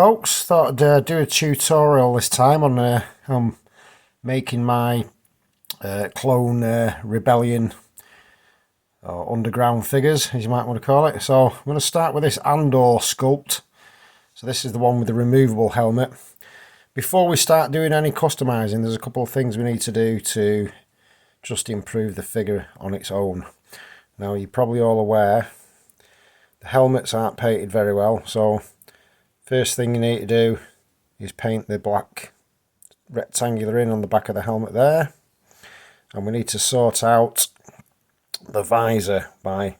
folks, thought I'd do a tutorial this time on making my clone rebellion or underground figures, as you might want to call it. So I'm going to start with this Andor sculpt. So this is the one with the removable helmet. Before we start doing any customizing, there's a couple of things we need to do to just improve the figure on its own. Now, you're probably all aware the helmets aren't painted very well, so first thing you need to do is paint the black rectangular in on the back of the helmet there, and we need to sort out the visor by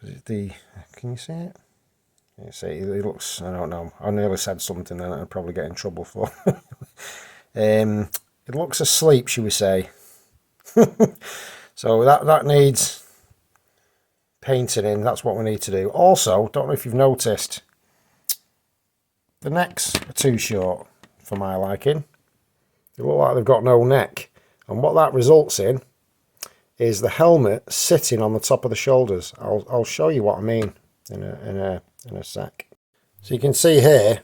can you see it? You see, it looks, I don't know, I nearly said something then I'd probably get in trouble for. It looks asleep, should we say. So that needs painting in. That's what we need to do. Also, don't know if you've noticed, the necks are too short for my liking. They look like they've got no neck, and what that results in is the helmet sitting on the top of the shoulders. I'll show you what I mean in a sec. So you can see here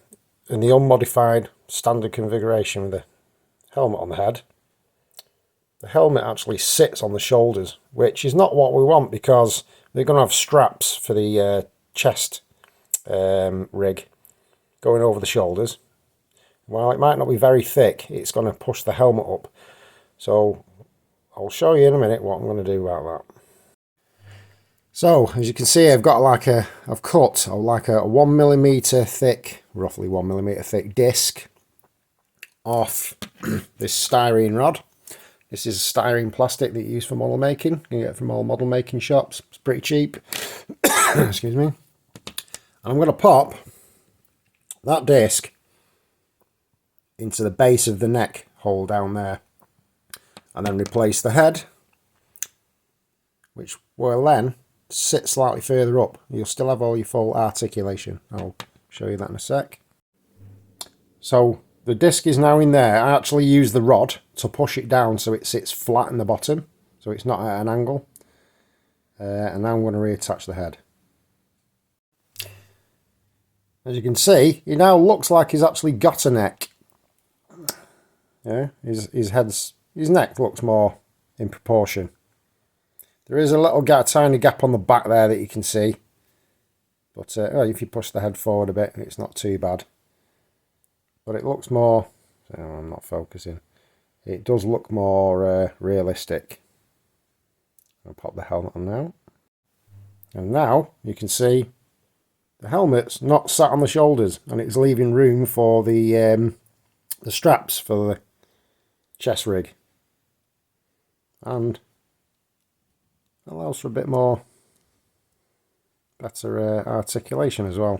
in the unmodified standard configuration with the helmet on the head, the helmet actually sits on the shoulders, which is not what we want, because they're going to have straps for the chest rig going over the shoulders. While it might not be very thick, it's going to push the helmet up. So I'll show you in a minute what I'm going to do about that. So as you can see, I've cut like a 1mm thick, roughly 1mm thick disc off this styrene rod. This is styrene plastic that you use for model making. You can get it from all model making shops. It's pretty cheap. Excuse me. And I'm going to pop that disc into the base of the neck hole down there, and then replace the head, which will then sit slightly further up. You'll still have all your full articulation. I'll show you that in a sec. So the disc is now in there. I actually use the rod to push it down so it sits flat in the bottom, so it's not at an angle. And now I'm going to reattach the head. As you can see, he now looks like he's actually got a neck. Yeah, his neck looks more in proportion. There is a little tiny gap on the back there that you can see, but well, if you push the head forward a bit, it's not too bad. But it looks more, oh, I'm not focusing, it does look more realistic. I'll pop the helmet on now. And now you can see the helmet's not sat on the shoulders, and it's leaving room for the straps for the chest rig. And allows for a bit more better articulation as well.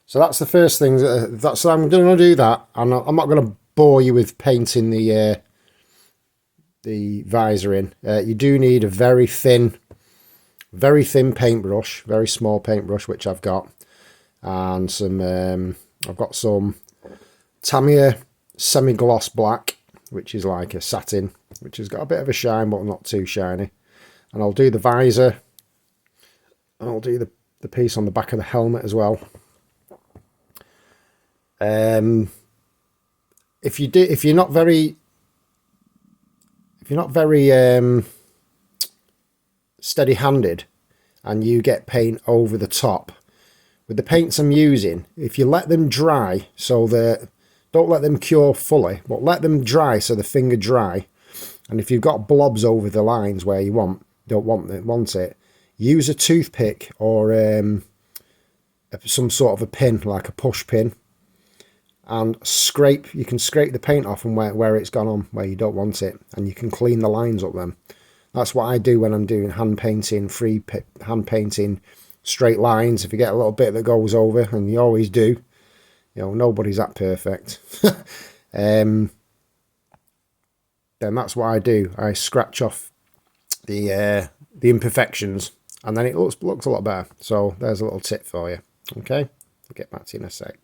So that's the first thing. So I'm going to do that, and I'm not going to bore you with painting the visor in. You do need a very thin paintbrush, very small paintbrush, which I've got, and some I've got some Tamiya semi-gloss black, which is like a satin, which has got a bit of a shine but not too shiny. And I'll do the visor, and I'll do the piece on the back of the helmet as well. If you're not very steady-handed and you get paint over the top, with the paints I'm using, if you let them dry, so don't let them cure fully, but let them dry so the finger dry. And if you've got blobs over the lines where you don't want it, use a toothpick or some sort of a pin, like a push pin, and scrape. You can scrape the paint off and where it's gone on, where you don't want it, and you can clean the lines up then. That's what I do when I'm doing hand painting, hand painting straight lines. If you get a little bit that goes over, and you always do, you know, nobody's that perfect. Then that's what I do. I scratch off the imperfections, and then it looks a lot better. So there's a little tip for you. Okay, I'll get back to you in a sec.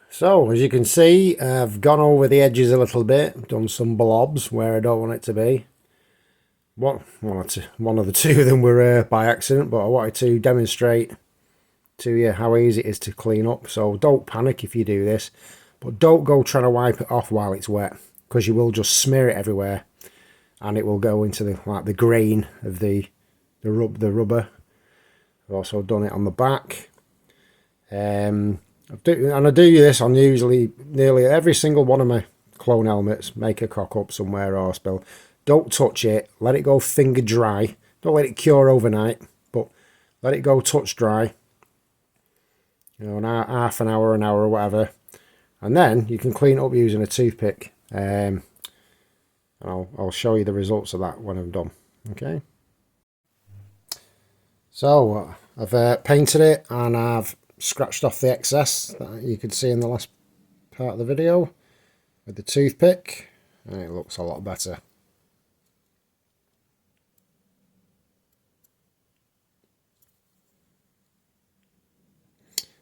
So as you can see, I've gone over the edges a little bit, done some blobs where I don't want it to be. One of the two of them were by accident, but I wanted to demonstrate to you how easy it is to clean up. So don't panic if you do this, but don't go trying to wipe it off while it's wet, because you will just smear it everywhere and it will go into the grain of the rubber. I've also done it on the back. And I do this on usually nearly every single one of my clone helmets. Make a cock up somewhere or spill. Don't touch it. Let it go finger dry. Don't let it cure overnight, but let it go touch dry. You know, half an hour, or whatever, and then you can clean it up using a toothpick. And I'll show you the results of that when I'm done. Okay. So I've painted it and I've scratched off the excess that you could see in the last part of the video with the toothpick, and it looks a lot better.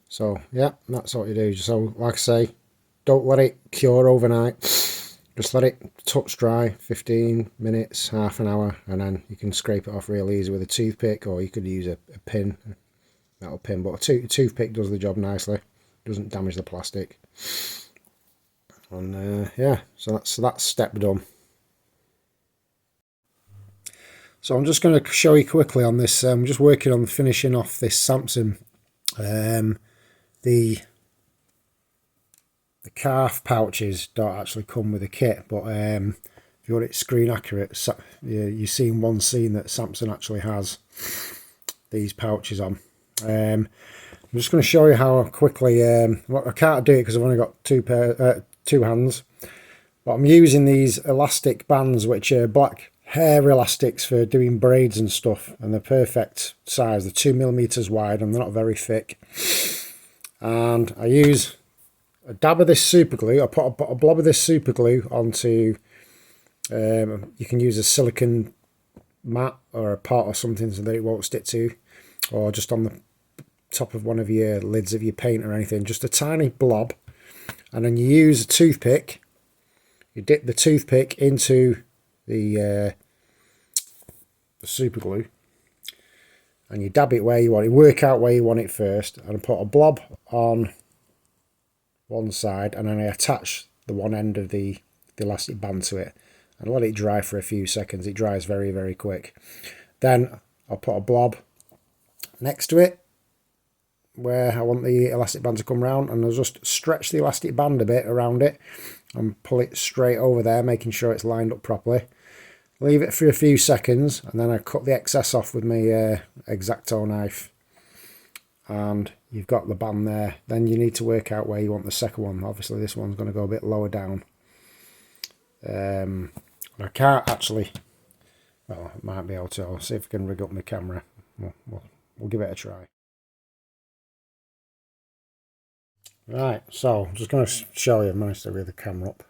So yeah, that's what you do. So like I say, don't let it cure overnight. Just let it touch dry, 15 minutes, half an hour, and then you can scrape it off real easy with a toothpick, or you could use a pin, metal pin, but a toothpick does the job nicely. Doesn't damage the plastic. And yeah, so that's step done. So I'm just going to show you quickly on this. I'm just working on finishing off this Samson. The calf pouches don't actually come with a kit, but if you want it screen accurate, you've seen one scene that Samson actually has these pouches on. I'm just going to show you how quickly. Well, I can't do it because I've only got two hands, but I'm using these elastic bands, which are black hair elastics for doing braids and stuff, and they're perfect size. They're 2mm wide and they're not very thick. And I use a dab of this super glue. I put a blob of this super glue onto, you can use a silicone mat or a pot or something so that it won't stick to, or just on the top of one of your lids of your paint or anything, just a tiny blob. And then you use a toothpick, you dip the toothpick into the super glue, and you dab it where you want it, work out where you want it first, and put a blob on one side, and then I attach the one end of the elastic band to it and let it dry for a few seconds. It dries very, very quick. Then I'll put a blob next to it where I want the elastic band to come round, and I'll just stretch the elastic band a bit around it and pull it straight over there, making sure it's lined up properly. Leave it for a few seconds, and then I cut the excess off with my X-Acto knife, and you've got the band there. Then you need to work out where you want the second one. Obviously this one's going to go a bit lower down. I can't actually, well, I might be able to. I'll see if I can rig up my camera. We'll give it a try. Right, so I'm just going to show you. I managed to rig the camera up.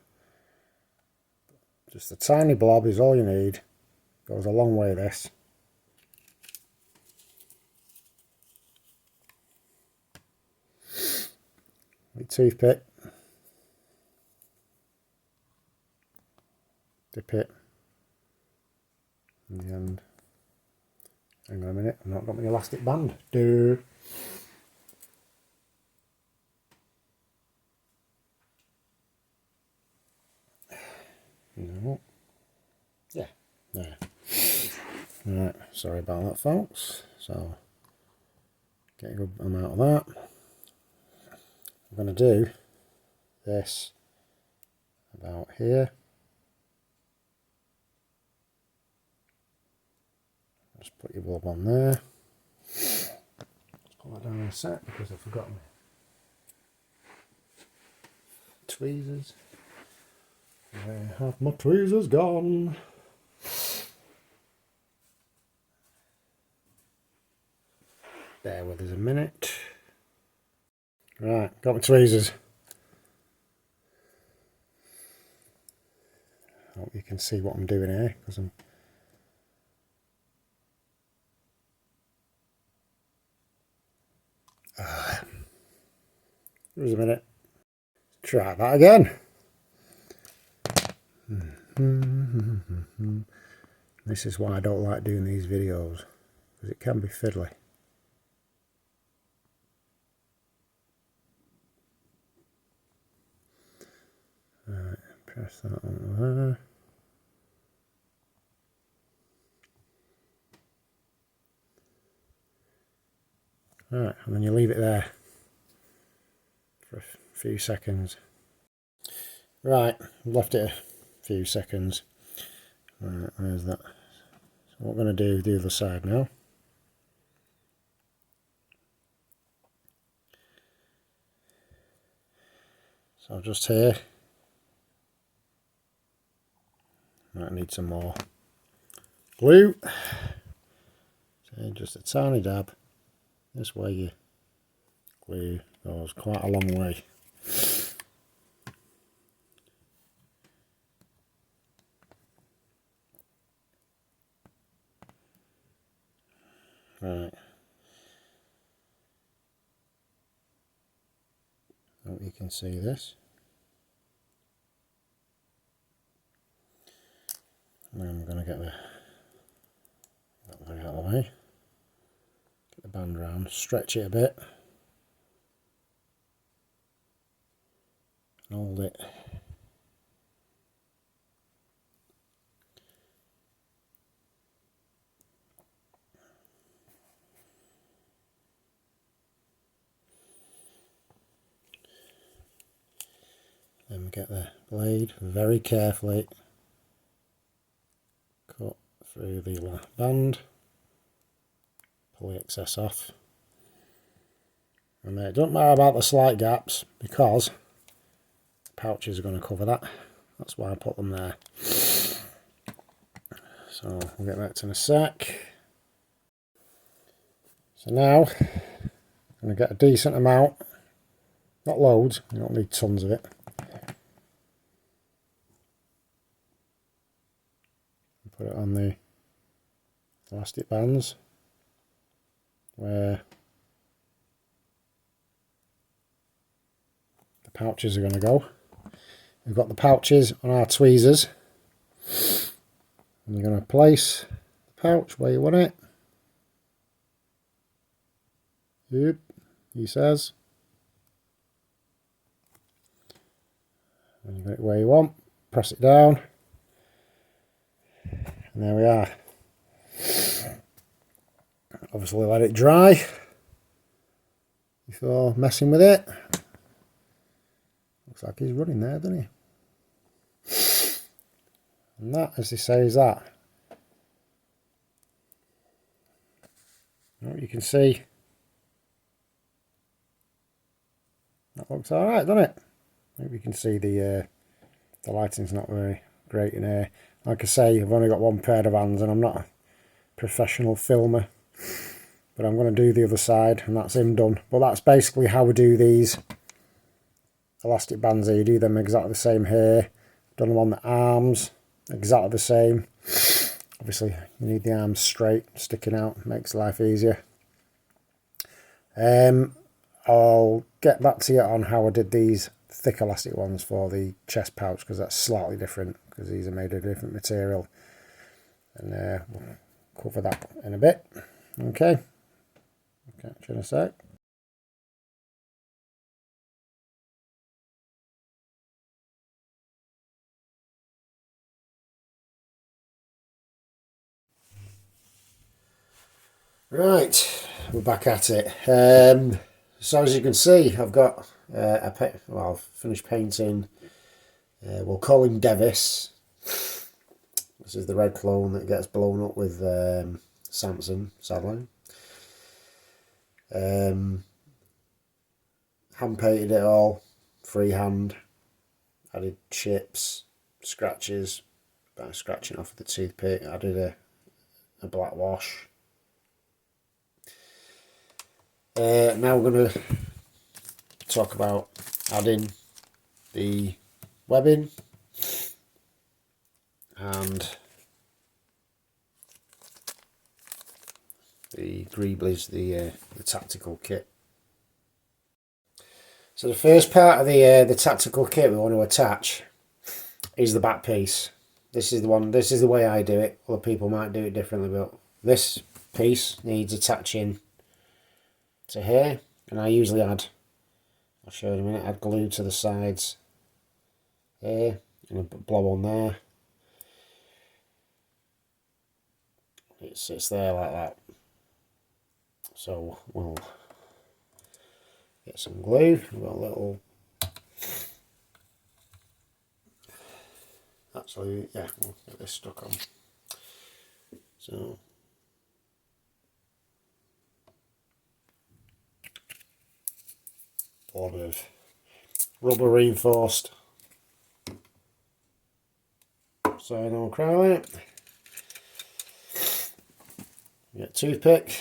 Just a tiny blob is all you need. Goes a long way, this. With toothpick. Dip it in the end. Hang on a minute, I've not got my elastic band. No. Yeah. There. Right, sorry about that, folks. So, get a good amount of that. I'm going to do this about here. Just put your blob on there. Let's put that down in a sec because I've forgotten tweezers. Where have my tweezers gone? Bear with us a minute. Right, got my tweezers. Hope you can see what I'm doing here, because I'm Give us a minute. Try that again. This is why I don't like doing these videos, because it can be fiddly. Press that on there. Right, and then you leave it there for a few seconds. Right, left it a few seconds. Right, there's that. So what we're going to do the other side now. So just here. Might need some more glue. So just a tiny dab. This way your glue goes quite a long way. Right. Hope you can see this. And I'm going to get that thing out of the way. Get the band round, stretch it a bit. And hold it. Then we get the blade very carefully. Cut through the band. Pull the excess off. And it doesn't matter about the slight gaps because pouches are going to cover that. That's why I put them there. So we'll get that in a sec. So now I'm going to get a decent amount, not loads, you don't need tons of it. Put it on the elastic bands where the pouches are going to go. We've got the pouches on our tweezers. And you're going to place the pouch where you want it. Yep, he says. And you got it where you want. Press it down. And there we are. Obviously let it dry before messing with it. Looks like he's running there, doesn't he? And that, as they say, is that. Well, you can see that looks alright, doesn't it? Maybe you can see the lighting's not very great in here. Like I say, I've only got one pair of hands and I'm not a professional filmer. But I'm going to do the other side and that's him done. But that's basically how we do these elastic bands here. You do them exactly the same here. Done them on the arms, exactly the same. Obviously you need the arms straight, sticking out, makes life easier. I'll get back to you on how I did these thick elastic ones for the chest pouch because that's slightly different because these are made of different material. And we'll cover that in a bit. Okay. Catch you in a sec. Right, we're back at it. So as you can see, I've got I've finished painting. We'll call him Devis. This is the red clone that gets blown up with Samson, sadly. Hand painted it all, freehand. Added chips, scratches, by scratching off with the toothpick. I did a black wash. Now we're going to talk about adding the webbing and the greeblies, the tactical kit. So the first part of the tactical kit we want to attach is the back piece. This is the one. This is the way I do it. Other people might do it differently, but this piece needs attaching to here, and I usually add, I'll show you in a minute, add glue to the sides here and a blob on there. It sits there like that. So we'll get some glue. We've got a little, actually, yeah, we'll get this stuck on. So a lot of rubber reinforced cyanoacrylate. Get a toothpick.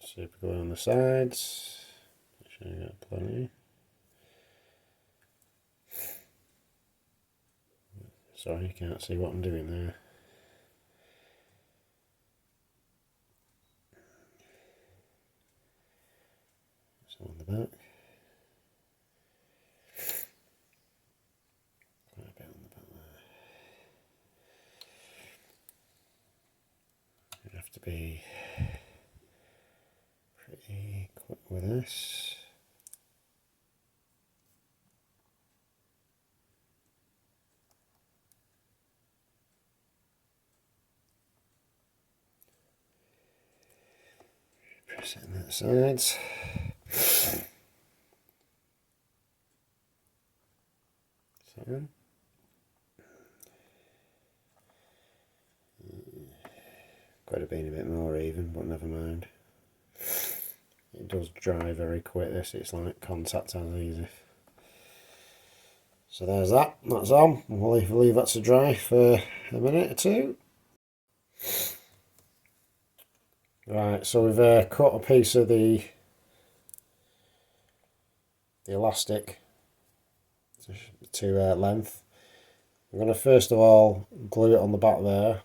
Super glue on the sides. Make sure you got plenty. Sorry, you can't see what I'm doing there. So on the back. Quite a bit on the back there. You have to be pretty quick with this. Press it on that sides. So. Could have been a bit more even, but never mind. It does dry very quick, this, it's like contact adhesive. So there's that, that's on. We'll leave that to dry for a minute or two. Right, so we've cut a piece of the elastic to length. I'm going to first of all glue it on the back there,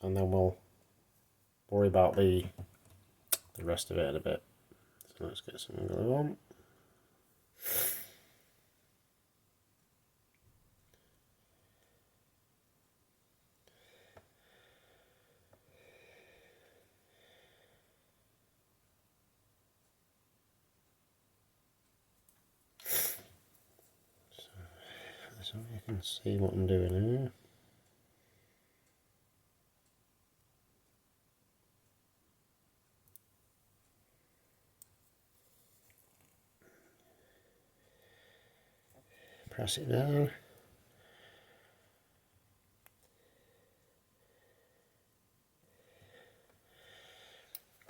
and then we'll worry about the rest of it in a bit. So let's get some glue on. So you can see what I'm doing here. Press it down.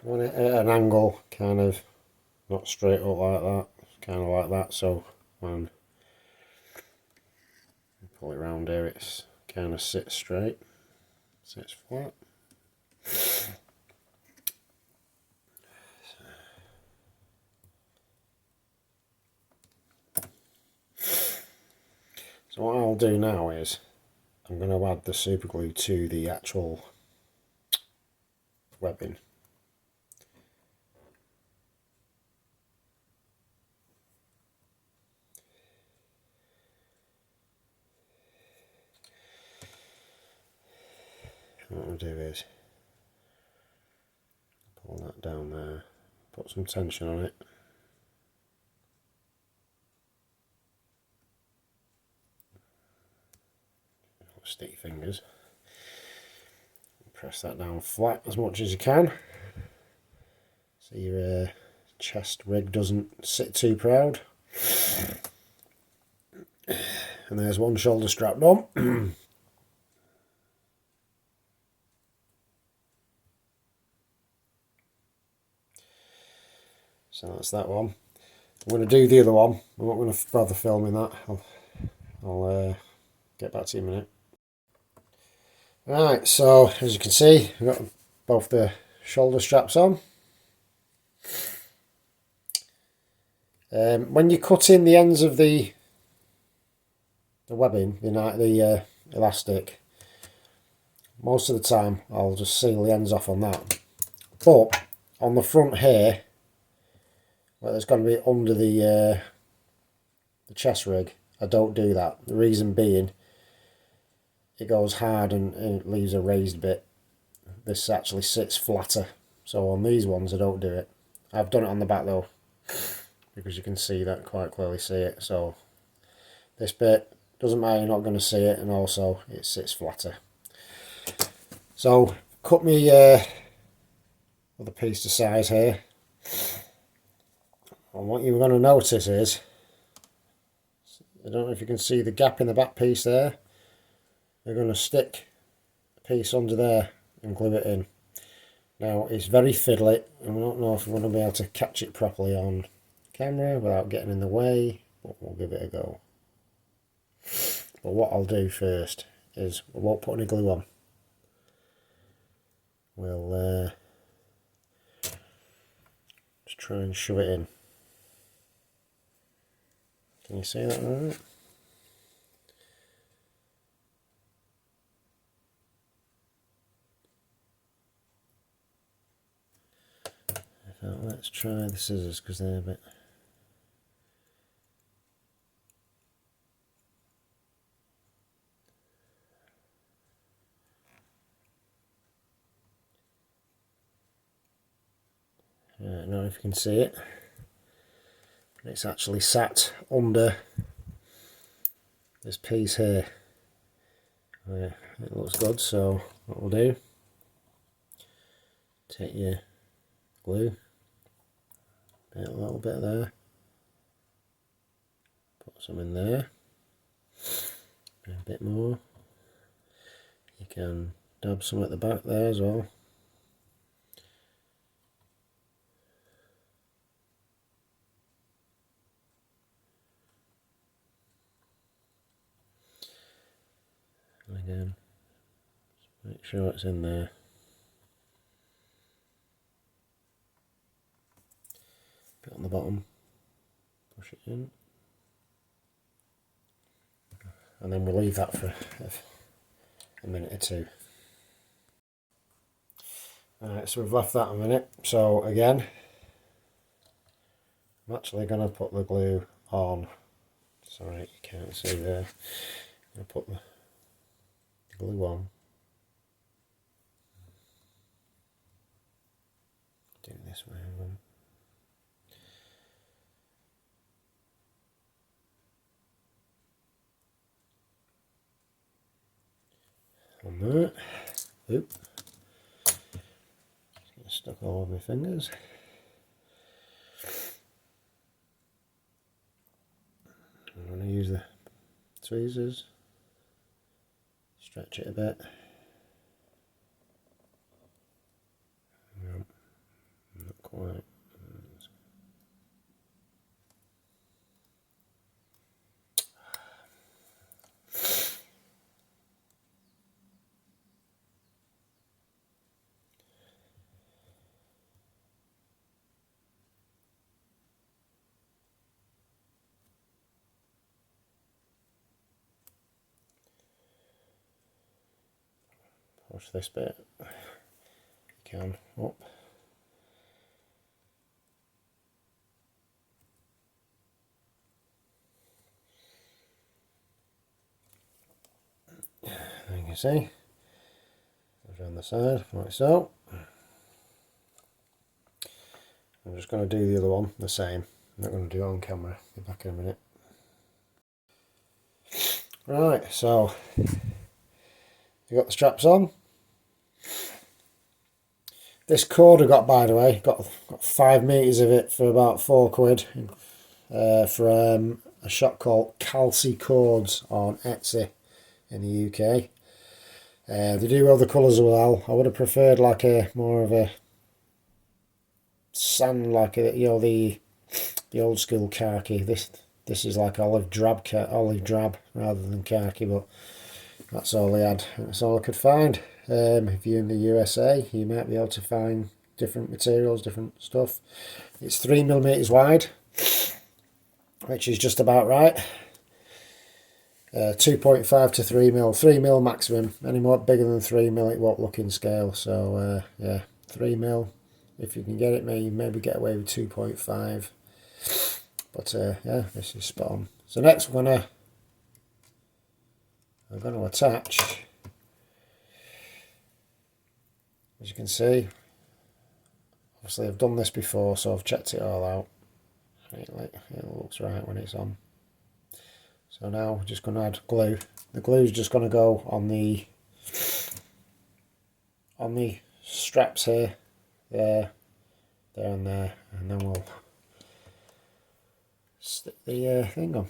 I want it at an angle, kind of not straight up like that, kind of like that, so when you pull it around here it's kind of sits straight, sits flat. So what I'll do now is I'm going to add the super glue to the actual webbing. What I'll do is pull that down there, put some tension on it. Sticky fingers. Press that down flat as much as you can, so your chest rig doesn't sit too proud. And there's one shoulder strap on. So that's that one. I'm going to do the other one. I'm not going to bother filming that. I'll get back to you in a minute. Right, so as you can see, we've got both the shoulder straps on. When you cut in the ends of the webbing, the elastic, most of the time I'll just seal the ends off on that. But on the front here, where it's going to be under the chest rig, I don't do that. The reason being, it goes hard and it leaves a raised bit this actually sits flatter. So on these ones I don't do it. I've done it on the back though, because you can see that, quite clearly see it. So this bit, doesn't matter, you're not going to see it, and also it sits flatter. So cut me other piece to size here. And what you're going to notice is, I don't know if you can see the gap in the back piece there. They're going to stick a piece under there and glue it in. Now it's very fiddly, and I don't know if we're going to be able to catch it properly on camera without getting in the way, but we'll give it a go. But what I'll do first is, we won't put any glue on. We'll just try and shove it in. Can you see that right? So let's try the scissors, because they're a bit... I don't know if you can see it. It's actually sat under this piece here. It looks good, so what we'll do, take your glue, a little bit there, put some in there, a bit more. You can dab some at the back there as well. And again, just make sure it's in there. Bit on the bottom, push it in, and then we'll leave that for a minute or two. Alright, so we've left that a minute. So again, I'm actually going to put the glue on. Sorry, you can't see there. I'm going to put the glue on. Do it this way. On that. Oop. Get stuck all over my fingers. I'm going to use the tweezers, stretch it a bit. Nope, not quite. Push this bit, you can, up. There you can see, around the side, like so. I'm just going to do the other one the same. I'm not going to do it on camera, be back in a minute. Right, so you got the straps on. This cord I got, by the way, got 5 meters of it for about £4 from a shop called Calci Cords on Etsy in the UK. They do other colours as well. I would have preferred like a more of a sand, like a, you know, the old school khaki. This is like olive drab rather than khaki, but that's all they had. That's all I could find. If you're in the USA, you might be able to find different materials, different stuff. It's 3mm wide, which is just about right. 2.5 to 3mm, 3mm maximum. Any more bigger than 3mm, it won't look in scale. So yeah, 3mm. If you can get it, maybe get away with 2.5. But yeah, this is spot on. So next I'm going to attach as you can see, obviously I've done this before, so I've checked it all out. It looks right when it's on. So now we're just going to add glue. The glue is just going to go on the straps here, there and there, and then we'll stick the thing on.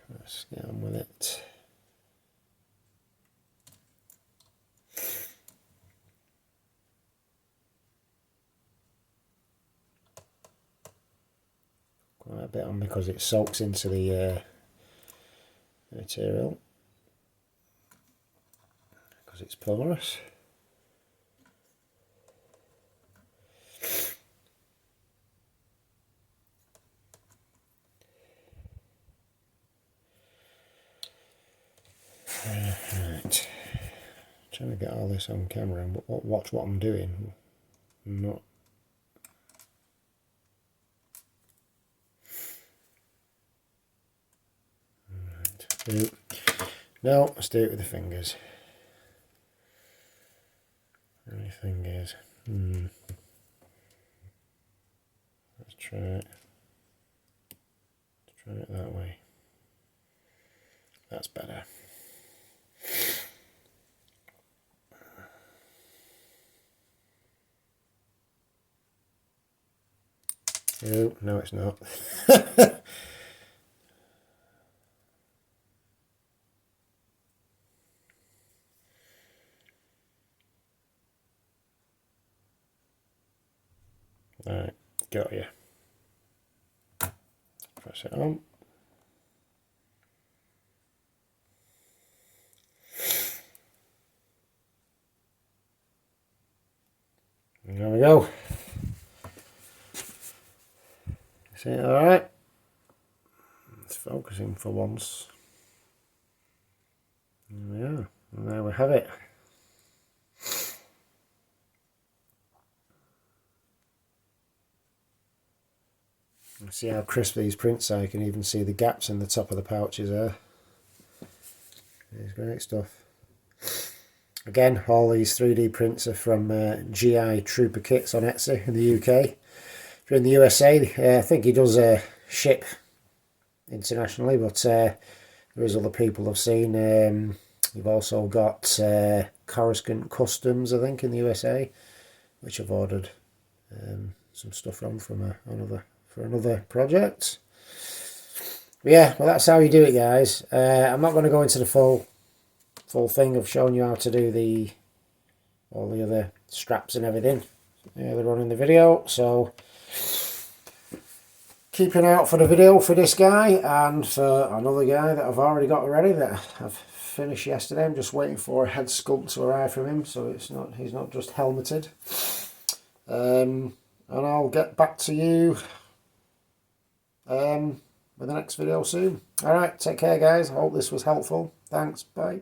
Let's get on with it. Quite a bit on because it soaks into the material because it's porous. Right, trying to get all this on camera and watch what I'm doing. Not. Right. No, let's do it with the fingers. Any fingers. Let's try it. Let's try it that way. That's better. Oh, no, it's not. Right, got you. Press it on. And there we go. See it alright? It's focusing for once. There we are. And there we have it. See how crisp these prints are. You can even see the gaps in the top of the pouches there. It's great stuff. Again, all these 3D prints are from GI Trooper Kits on Etsy in the UK. If you're in the USA, I think he does ship internationally, but there is other people I've seen. You've also got Coruscant Customs, I think, in the USA, which I've ordered some stuff from another project. But yeah, well, that's how you do it, guys. I'm not going to go into the full thing of showing you how to do all the other straps and everything they're on in the video, so keep an eye out for the video for this guy and for another guy that I've already got ready that I've finished yesterday. I'm just waiting for a head sculpt to arrive from him, so he's not just helmeted. And I'll get back to you with the next video soon. Alright, take care guys, I hope this was helpful. Thanks, bye.